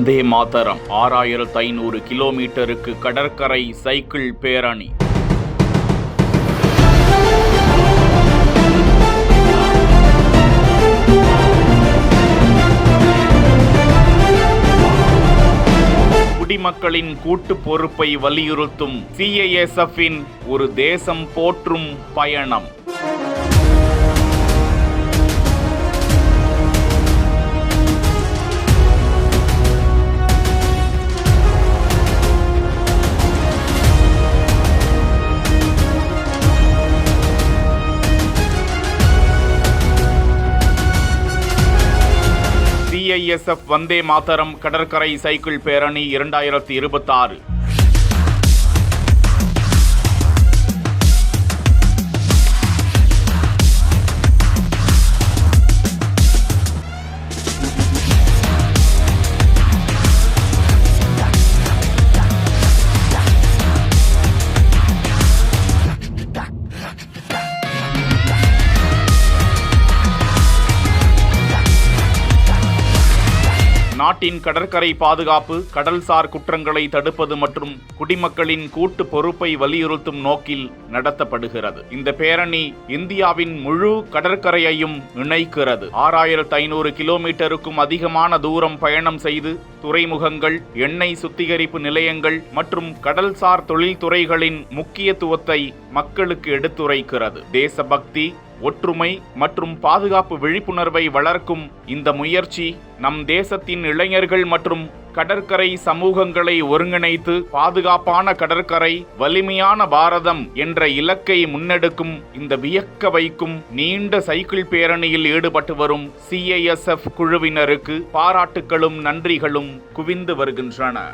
வந்தே மாதரம் 6500 கிலோமீட்டருக்கு கடற்கரை சைக்கிள் பேரணி. குடிமக்களின் கூட்டு பொறுப்பை வலியுறுத்தும் CISF-இன் ஒரு தேசம் போற்றும் பயணம். CISF வந்தே மாதரம் கடற்கரை சைக்கிள் பேரணி 2026. நாட்டின் கடற்கரை பாதுகாப்பு, கடல்சார் குற்றங்களை தடுப்பது மற்றும் குடிமக்களின் கூட்டு பொறுப்பை வலியுறுத்தும் நோக்கில் நடத்தப்படுகிறது. இந்த பேரணி இந்தியாவின் முழு கடற்கரையையும் இணைக்கிறது. 6500 கிலோமீட்டருக்கும் அதிகமான தூரம் பயணம் செய்து துறைமுகங்கள், எண்ணெய் சுத்திகரிப்பு நிலையங்கள் மற்றும் கடல்சார் தொழில்துறைகளின் முக்கியத்துவத்தை மக்களுக்கு எடுத்துரைக்கிறது. தேசபக்தி, ஒற்றுமை மற்றும் பாதுகாப்பு விழிப்புணர்வை வளர்க்கும் இந்த முயற்சி நம் தேசத்தின் இளைஞர்கள் மற்றும் கடற்கரை சமூகங்களை ஒருங்கிணைத்து பாதுகாப்பான கடற்கரை, வலிமையான பாரதம் என்ற இலக்கை முன்னெடுக்கும் இந்த வியக்க வைக்கும் நீண்ட சைக்கிள் பேரணியில் ஈடுபட்டு வரும் CISF குழுவினருக்கு பாராட்டுகளும் நன்றிகளும் குவிந்து வருகின்றன.